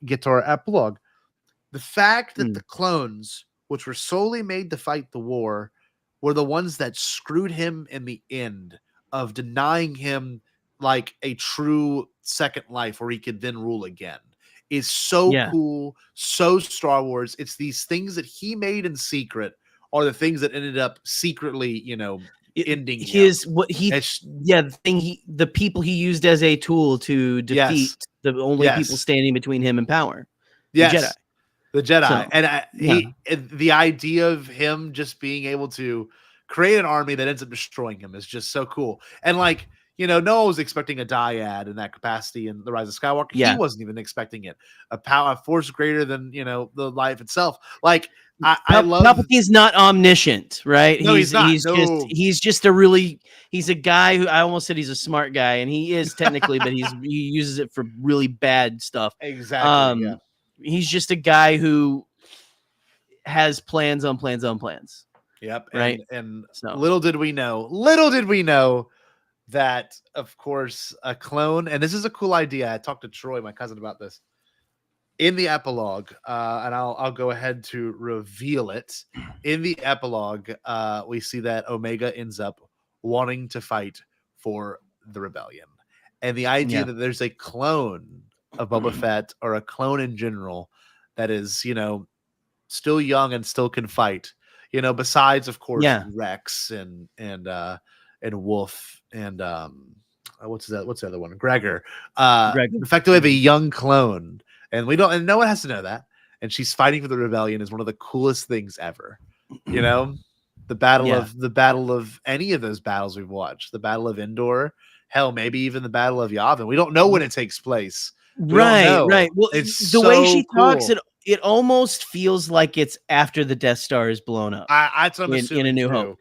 get to our epilogue? The fact that the clones, which were solely made to fight the war, were the ones that screwed him in the end of denying him like a true second life where he could then rule again, is so cool, so Star Wars. It's these things that he made in secret are the things that ended up secretly, ending the people he used as a tool to defeat the only people standing between him and power. Yes. The Jedi. So, and the idea of him just being able to create an army that ends up destroying him is just so cool. And like, no one was expecting a dyad in that capacity in The Rise of Skywalker. Yeah. He wasn't even expecting it. A force greater than, the life itself. Like, I love Palpatine's not omniscient, right? No, he's not. He's just he's a guy who I almost said he's a smart guy, and he is technically, but he uses it for really bad stuff. Exactly. He's just a guy who has plans on plans on plans. Yep. Right. And so. little did we know that, of course, a clone, and this is a cool idea. I talked to Troy, my cousin, about this in the epilogue, and I'll go ahead to reveal it. In the epilogue, we see that Omega ends up wanting to fight for the rebellion, and the idea that there's a clone of Boba Fett or a clone in general that is, still young and still can fight. Besides, of course, Rex and Wolf and what's the other one? Gregor. The fact that we have a young clone, and no one has to know that. And she's fighting for the rebellion is one of the coolest things ever. The battle of any of those battles we've watched, the Battle of Endor, hell, maybe even the Battle of Yavin. We don't know when it takes place. Right. Well, it's the way she talks, cool. it almost feels like it's after the Death Star is blown up. That's what I'm assuming in A New too. Hope.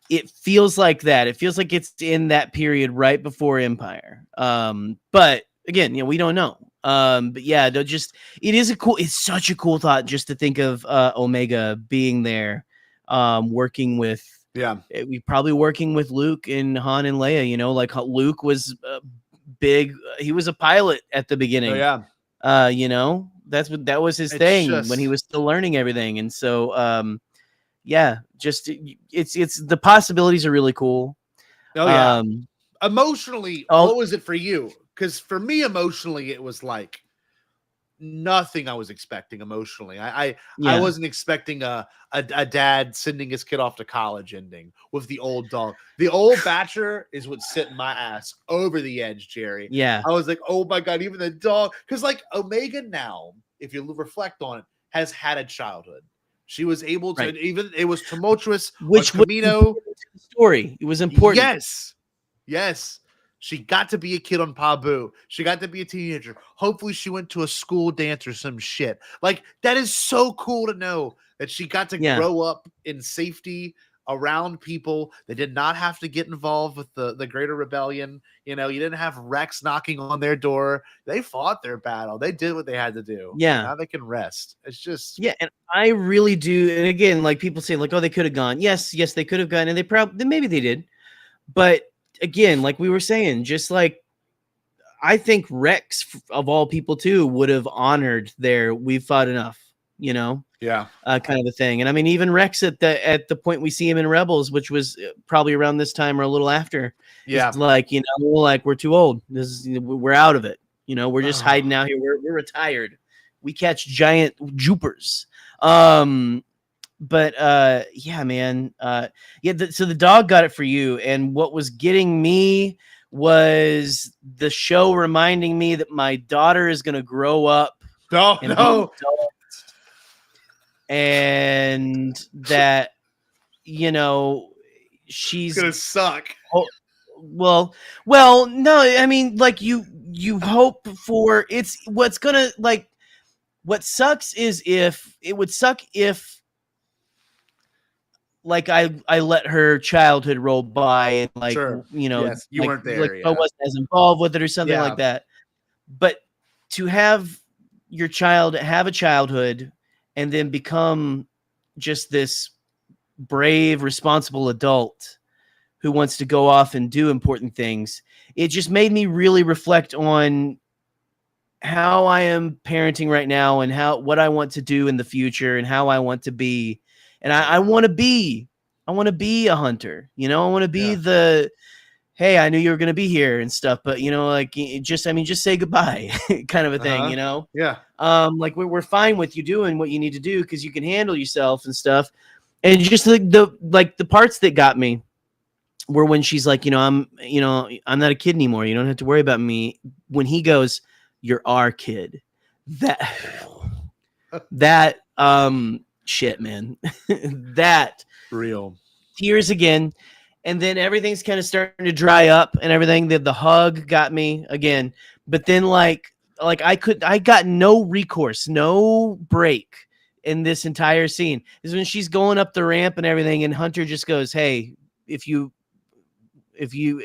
It feels like that. It feels like it's in that period right before Empire. But again, we don't know. But yeah, it's such a cool thought just to think of Omega being there, working with probably working with Luke and Han and Leia. Like Luke was big. He was a pilot at the beginning. Oh yeah. That was his thing when he was still learning everything, and so just it's the possibilities are really cool. Oh yeah. Emotionally, what was it for you? Because for me, emotionally, it was like nothing I was expecting emotionally. I wasn't expecting a dad sending his kid off to college ending with the old dog. The old bachelor is what's sitting my ass over the edge, Jerry. Yeah. I was like, oh my God, even the dog. Because like Omega now, if you reflect on it, has had a childhood. She was able to, even it was tumultuous. Which Camino story. It was important. Yes. She got to be a kid on Pabu. She got to be a teenager. Hopefully she went to a school dance or some shit. Like, that is so cool to know that she got to grow up in safety around people that did not have to get involved with the greater rebellion. You didn't have Rex knocking on their door. They fought their battle. They did what they had to do. Yeah. Now they can rest. It's just. Yeah. And I really do. And again, like people say like, oh, they could have gone. Yes, they could have gone. And maybe they did. But again, like we were saying, just like I think Rex, of all people too, would have honored their "we've fought enough," Yeah. kind of a thing. And I mean, even Rex at the point we see him in Rebels, which was probably around this time or a little after, Yeah. is like, like we're too old. We're out of it. We're just hiding out here. We're retired. We catch giant Jupers. But yeah, man. So the dog got it for you, and what was getting me was the show reminding me that my daughter is gonna grow up. No. And that she's gonna suck. Well, no, I mean, like you hope for it's what's gonna like. What sucks is if it would suck if like I let her childhood roll by and like Sure. Yes, you like, weren't there. like I wasn't as involved with it or something Yeah. like that. But to have your child have a childhood and then become just this brave, responsible adult who wants to go off and do important things, it just made me really reflect on how I am parenting right now and what I want to do in the future and how I want to be. And I want to be a hunter, I want to be the, hey, I knew you were going to be here and stuff, but just say goodbye kind of a thing, Yeah. Like we're fine with you doing what you need to do because you can handle yourself and stuff. And just the parts that got me were when she's like, I'm not a kid anymore. You don't have to worry about me. When he goes, you're our kid. That shit, man. That real tears again. And then everything's kind of starting to dry up and everything. The hug got me again. But then like I got no recourse, no break in this entire scene. Is when she's going up the ramp and everything, and Hunter just goes, hey, if you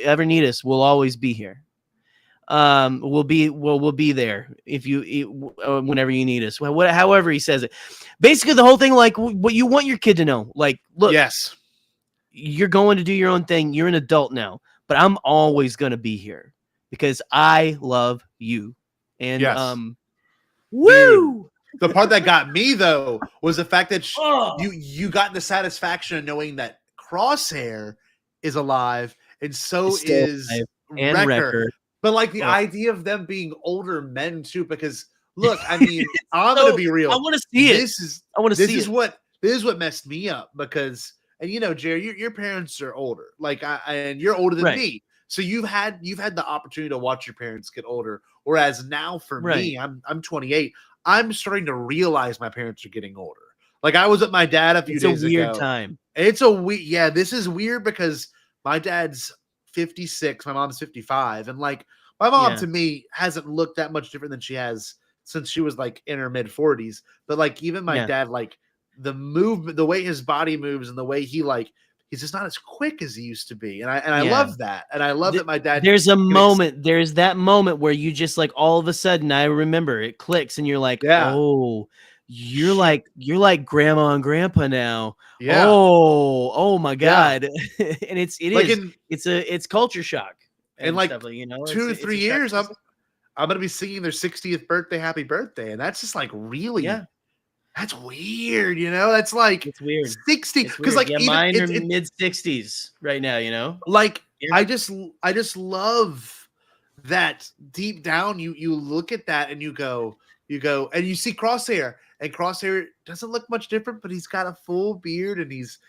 ever need us, we'll always be here. We'll be there if you whenever you need us. However he says it. Basically the whole thing, like what you want your kid to know, like, look, yes, you're going to do your own thing. You're an adult now, but I'm always going to be here because I love you. And woo! Dude, the part that got me though was the fact that you got the satisfaction of knowing that Crosshair is alive and so is Wrecker. But like the idea of them being older men too, because look, I mean, I'm gonna be real. I want to see it. This is what messed me up because, and Jerry, your parents are older, like and you're older than me, so you've had the opportunity to watch your parents get older. Whereas now for me, I'm 28. I'm starting to realize my parents are getting older. Like I was with my dad a few days ago. It's a weird time. It's a weird, yeah. This is weird because my dad's 56, my mom's 55, and like my mom to me hasn't looked that much different than she has since she was like in her mid 40s. But like even my dad, like the movement, the way his body moves, and the way he's just not as quick as he used to be, and I love that, and I love that my dad. There's that moment where you just like all of a sudden I remember it clicks, and you're like, oh. You're like grandma and grandpa now. Yeah. Oh my God. And it's culture shock. And like stuff, 2 to 3 years, I'm gonna be singing their 60th birthday, happy birthday. And that's just like really that's weird, That's like it's weird. 60. Because like mine are mid-60s right now, Like I just love that deep down you look at that and you go and you see Crosshair. And Crosshair doesn't look much different, but he's got a full beard and he's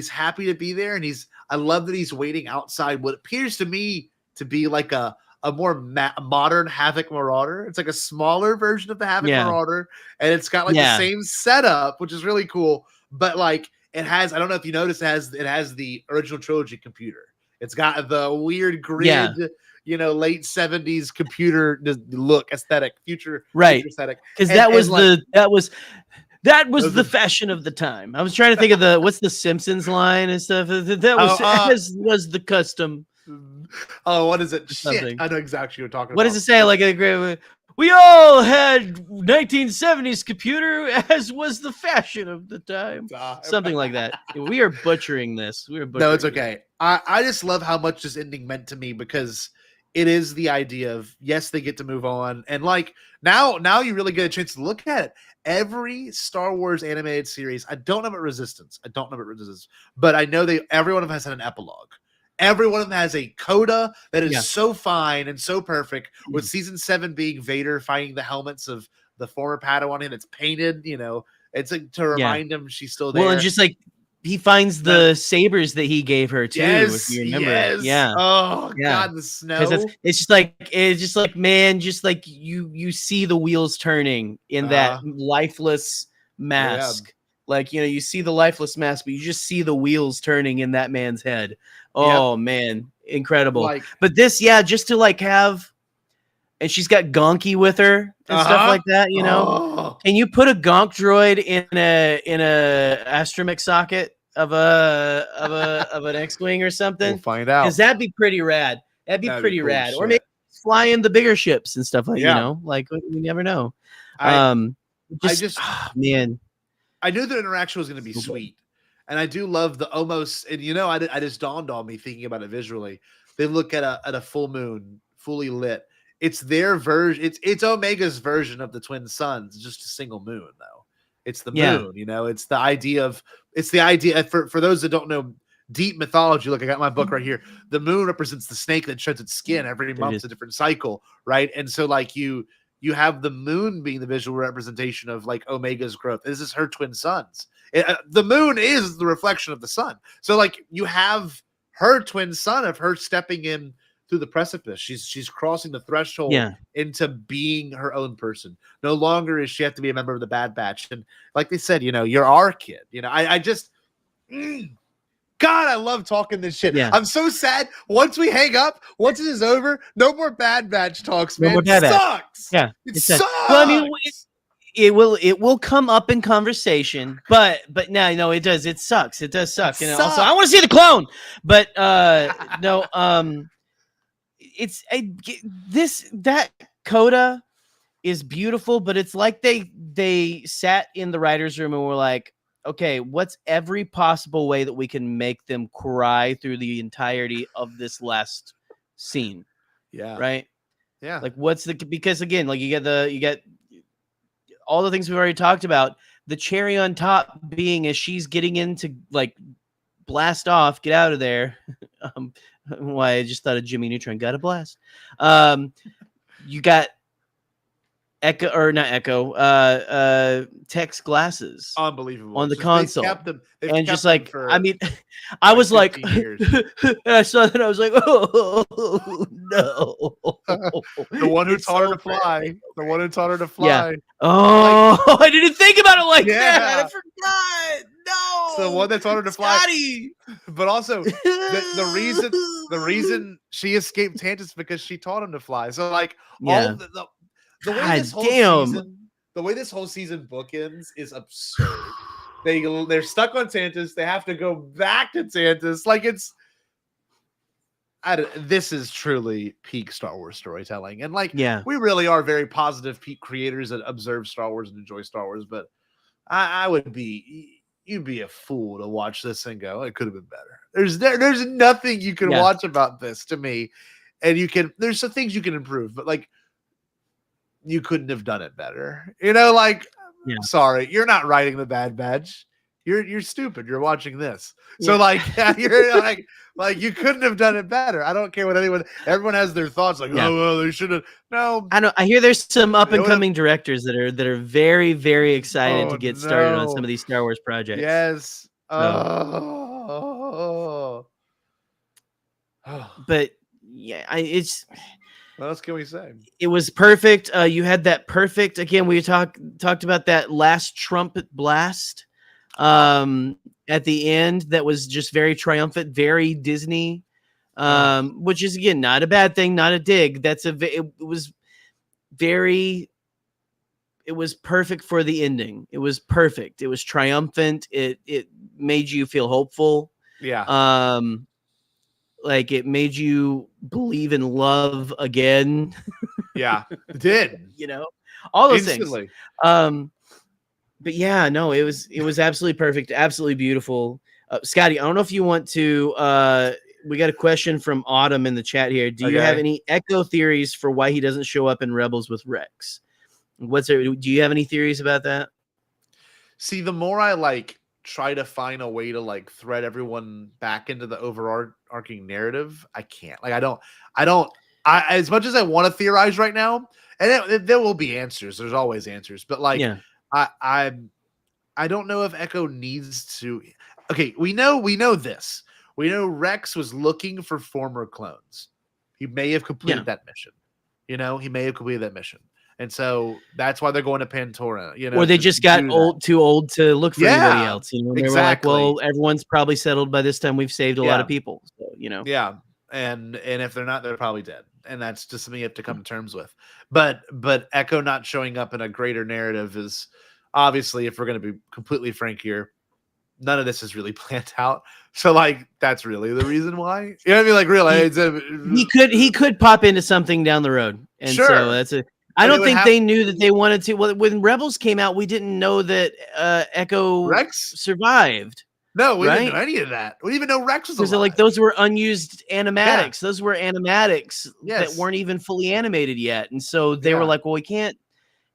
happy to be there. And I love that he's waiting outside what appears to me to be like a more modern Havoc Marauder. It's like a smaller version of the Havoc Marauder. And it's got like the same setup, which is really cool. But like it has, I don't know if you noticed, it has the original trilogy computer. It's got the weird grid, late 70s computer look aesthetic, future aesthetic. Because that was the fashion of the time. I was trying to think of what's the Simpsons line and stuff. That was the custom. Oh, what is it? Shit, I know exactly what you're talking about. What does it say? Like we all had 1970s computer, as was the fashion of the time. Something like that. We are butchering this. No, it's okay. I just love how much this ending meant to me because it is the idea of, yes, they get to move on, and like now you really get a chance to look at it. Every Star Wars animated series, I don't know about Resistance, but I know every one of them has had an epilogue. Every one of them has a coda that is so fine and so perfect, with season 7 being Vader finding the helmets of the former Padawan, and it's painted, it's like to remind him she's still there. Well, and just like he finds the sabers that he gave her too, if you remember. Oh God, the snow. It's just like man, just like you see the wheels turning in that lifeless mask. Like, you see the lifeless mask, but you just see the wheels turning in that man's head. Oh man, incredible. But this, just to like have, and she's got Gonky with her and stuff like that, Can you put a Gonk droid in a astromech socket of an X-wing or something? We'll find out. Because that'd be pretty rad. That'd be pretty cool rad. Shit. Or maybe fly in the bigger ships and stuff like like we never know. Man. I knew the interaction was going to be sweet, and I do love the almost. And I just dawned on me thinking about it visually. They look at a full moon, fully lit. It's their version. It's Omega's version of the twin suns, just a single moon though. It's the moon, It's the idea for those that don't know deep mythology. Look, I got my book right here. The moon represents the snake that sheds its skin every month. It's a different cycle, right? And so like you have the moon being the visual representation of like Omega's growth. This is her twin suns. The moon is the reflection of the sun. So like you have her twin sun of her stepping in through the precipice. She's crossing the threshold into being her own person. No longer is she have to be a member of the Bad Batch. And like they said, you're our kid. I just God, I love talking this shit. I'm so sad. Once we hang up, once this is over, no more Bad Batch talks, man. It sucks. Yeah, it sucks. Well, I mean, it will come up in conversation, but no, it does. It sucks. It does suck. Also, I want to see the clone, but no, that coda is beautiful, but it's like they sat in the writer's room and were like, okay, what's every possible way that we can make them cry through the entirety of this last scene? Yeah. Right. Yeah. Like because again, like you get all the things we've already talked about. The cherry on top being as she's getting into like blast off, get out of there. Why I just thought of Jimmy Neutron. Got a blast. You got Tech's glasses, unbeliable, on the console, and just like I mean, I was like, I saw that, I was like, oh no, the one who taught her to fly, Yeah. Oh, like, I didn't think about it like that. I forgot. No, it's the one that taught her to fly. But also, the reason she escaped Tantus is because she taught him to fly. So like all the way this whole season bookends is absurd. They're stuck on Tantus. They have to go back to Tantus. Like this is truly peak Star Wars storytelling. And like, we really are very positive peak creators that observe Star Wars and enjoy Star Wars. But you'd be a fool to watch this and go, it could have been better. There's nothing you can watch about this to me. And there's some things you can improve, but like, you couldn't have done it better. Sorry, you're not writing the Bad Batch. You're stupid. You're watching this. So like, you're like you couldn't have done it better. I don't care what everyone has their thoughts like, oh, well, they should have. No, I know. I hear there's some up and coming directors that are very, very excited to get started on some of these Star Wars projects. Yes. But yeah, it's. What else can we say? It was perfect. You had that perfect. Again, we talked about that last trumpet blast at the end. That was just very triumphant, very Disney, which is again not a bad thing, not a dig. It was perfect for the ending. It was perfect. It was triumphant. It made you feel hopeful. Yeah. Like it made you believe in love again. Yeah, it did. All those instantly things. But yeah, no, it was absolutely perfect, absolutely beautiful. Scotty, I don't know if you want to We got a question from Autumn in the chat here. Do you have any Echo theories for why he doesn't show up in Rebels with Rex? Do you have any theories about that? See, the more I like try to find a way to like thread everyone back into the overarching narrative, I can't. Like, I don't. As much as I want to theorize right now, and there will be answers. There's always answers, but like, Yeah. I don't know if Echo needs to. Okay, we know this. We know Rex was looking for former clones. He may have completed that mission. He may have completed that mission. And so that's why they're going to Pantora. Or they just got too old to look for anybody else. They were like, well, everyone's probably settled by this time. We've saved a lot of people. So, Yeah. And if they're not, they're probably dead. And that's just something you have to come to terms with. But Echo not showing up in a greater narrative is obviously, if we're going to be completely frank here, none of this is really planned out. So like, that's really the reason why. You know what I mean? Like, really, he could pop into something down the road. And so that's a. I don't think they knew that they wanted to. Well, when Rebels came out, we didn't know that Echo Rex survived. No, we didn't know any of that. We didn't even know Rex was alive. Because like those were unused animatics. Those were animatics that weren't even fully animated yet. And so they were like, well, we can't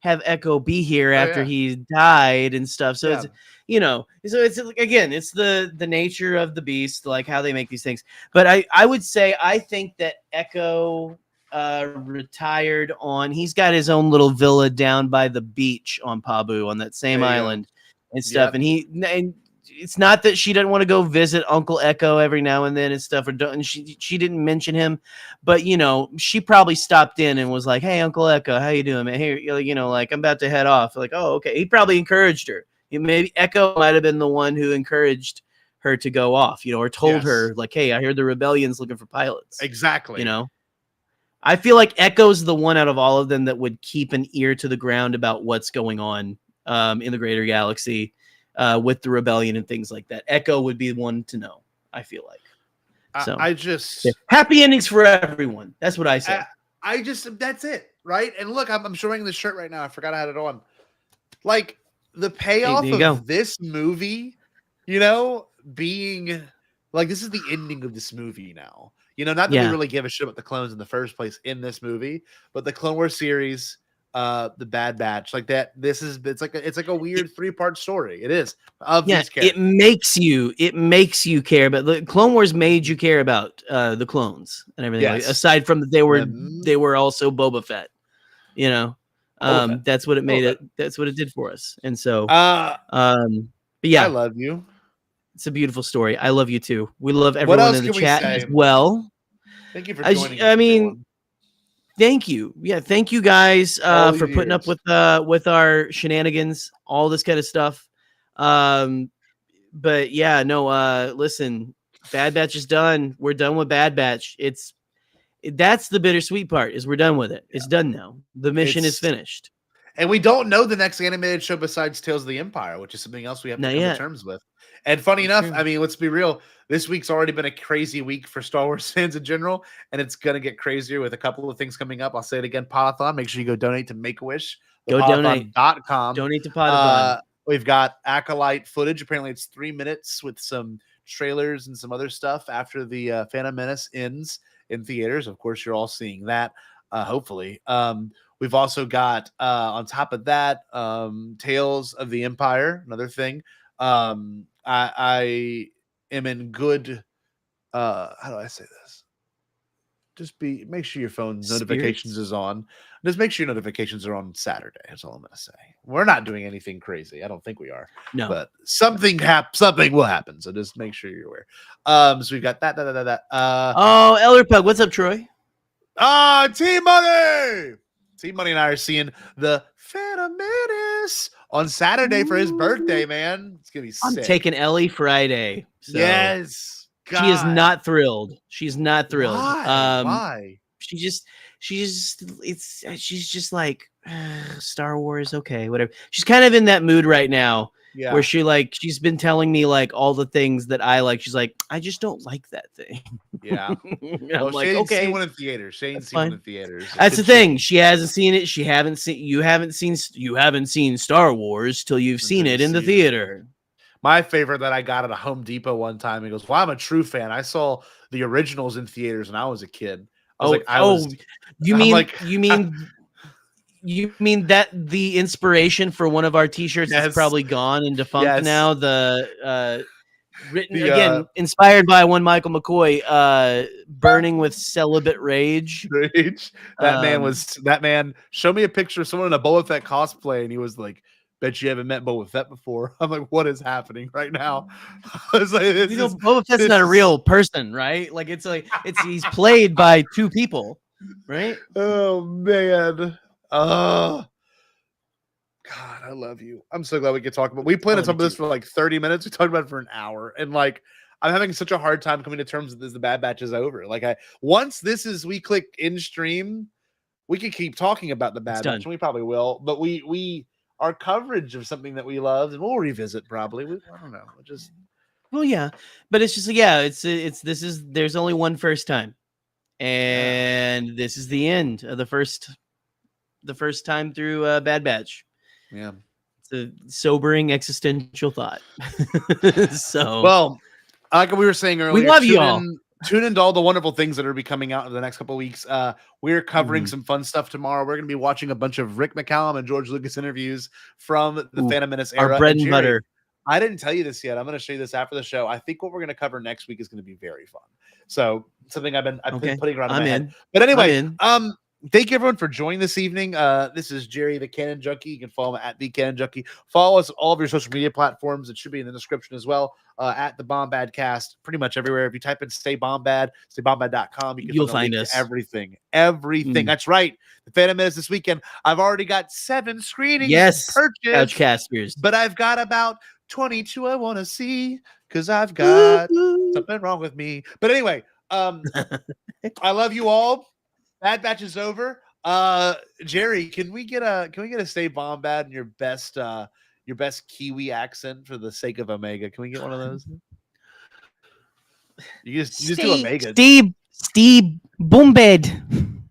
have Echo be here after he died and stuff. So it's so it's again, it's the nature of the beast, like how they make these things. But I would say I think that Echo retired on. He's got his own little villa down by the beach on Pabu on that same island and stuff. And it's not that she doesn't want to go visit Uncle Echo every now and then and stuff, and she didn't mention him, but she probably stopped in and was like, "Hey, Uncle Echo, how you doing, man? Here, like I'm about to head off." Like, "Oh, okay." He probably encouraged her. Maybe Echo might have been the one who encouraged her to go off, or told her like, "Hey, I heard the rebellion's looking for pilots." Exactly. I feel like Echo's the one out of all of them that would keep an ear to the ground about what's going on in the greater galaxy. With the rebellion and things like that, Echo would be one to know. I feel like. So I just happy endings for everyone. That's what I say. I just that's it, right? And look, I'm showing this shirt right now. I forgot I had it on. Like the payoff of this movie, being like this is the ending of this movie now. Not that we really give a shit about the clones in the first place in this movie, but the Clone Wars series. The Bad Batch, like that. It's like a weird 3-part story. It is of these characters. It makes you care, but the Clone Wars made you care about the clones and everything. Like, aside from that, they were also Boba Fett. That's what it made it. That's what it did for us. And so, but yeah, I love you. It's a beautiful story. I love you too. We love everyone in the chat as well. Thank you for joining. Thank you. Yeah, thank you guys for putting up with our shenanigans, all this kind of stuff. But yeah, no, listen, Bad Batch is done. We're done with Bad Batch. That's the bittersweet part, is we're done with it. It's done now. The mission is finished. And we don't know the next animated show besides Tales of the Empire, which is something else we have to come to terms with. And funny enough, I mean, let's be real. This week's already been a crazy week for Star Wars fans in general, and it's going to get crazier with a couple of things coming up. I'll say it again, Podathon. Make sure you go donate to Make-A-Wish. Go donate. Donate to Podathon. We've got Acolyte footage. Apparently, it's 3 minutes with some trailers and some other stuff after the Phantom Menace ends in theaters. Of course, you're all seeing that, hopefully. We've also got, on top of that, Tales of the Empire, another thing. I am in good, how do I say this? Make sure your phone notifications is on. Just make sure your notifications are on Saturday. That's all I'm going to say. We're not doing anything crazy. I don't think we are. No. But something will happen. So just make sure you're aware. So we've got that. Elder Pug, what's up, Troy? Team Money! Team Money and I are seeing the Phantom Menace on Saturday for his birthday, man. It's going to be sick. I'm taking Ellie Friday. So. Yes. God. She is not thrilled. She's not thrilled. Why? She's just like Star Wars. Okay, whatever. She's kind of in that mood right now. Yeah. Where she's been telling me like all the things that I like. She's like, I just don't like that thing. Yeah. I'm like, okay. Seen one in theaters. Shane's seen one in theaters. That's the thing. She hasn't seen it. You haven't seen Star Wars till you've seen it in the theater. My favorite that I got at a Home Depot one time. He goes, "Well, I'm a true fan. I saw the originals in theaters when I was a kid." I was like, you I'm mean like, you mean that the inspiration for one of our T-shirts is Yes. probably gone and defunct Yes. now? The written The, again, inspired by one Michael McCoy, burning with celibate rage. Rage. That man. Show me a picture of someone in a Boba Fett cosplay, and he was like, "Bet you haven't met Boba Fett before." I'm like, "What is happening right now?" I was like, Boba Fett's not a real person, right? Like he's played by two people, right? Oh man. Oh God, I love you. I'm so glad we could talk about. We planned on some of this for like 30 minutes. We talked about it for an hour, and like I'm having such a hard time coming to terms with this. The Bad Batch is over. Like once we click in stream, we can keep talking about the Bad Batch, and we probably will. But our coverage of something that we loved, and we'll revisit probably. I don't know. Yeah, but it's just there's only one first time, and this is the end of the first time through Bad Batch. Yeah, it's a sobering existential thought. So, well, like we were saying earlier, we love you all. Tune into all the wonderful things that are be coming out in the next couple of weeks. We're covering some fun stuff tomorrow. We're going to be watching a bunch of Rick McCallum and George Lucas interviews from the Phantom Menace era. Our bread and butter. I didn't tell you this yet. I'm going to show you this after the show. I think what we're going to cover next week is going to be very fun. So something I've been putting around in my head. But anyway, thank you everyone for joining this evening. This is Jerry, the Canon Junkie. You can follow him at the Canon Junkie. Follow us on all of your social media platforms. It should be in the description as well. At the Bombadcast, pretty much everywhere. If you type in Stay Bombad, StayBombad.com, you'll find us. Everything. That's right. The Phantom Menace this weekend. I've already got 7 screenings purchased. Couchcasters. But I've got about 22 I want to see because I've got something wrong with me. But anyway, I love you all. Bad Batch is over. Jerry, can we get a Stay Bombad in your best Kiwi accent for the sake of Omega? Can we get one of those? You just do Omega. Steve Bombad.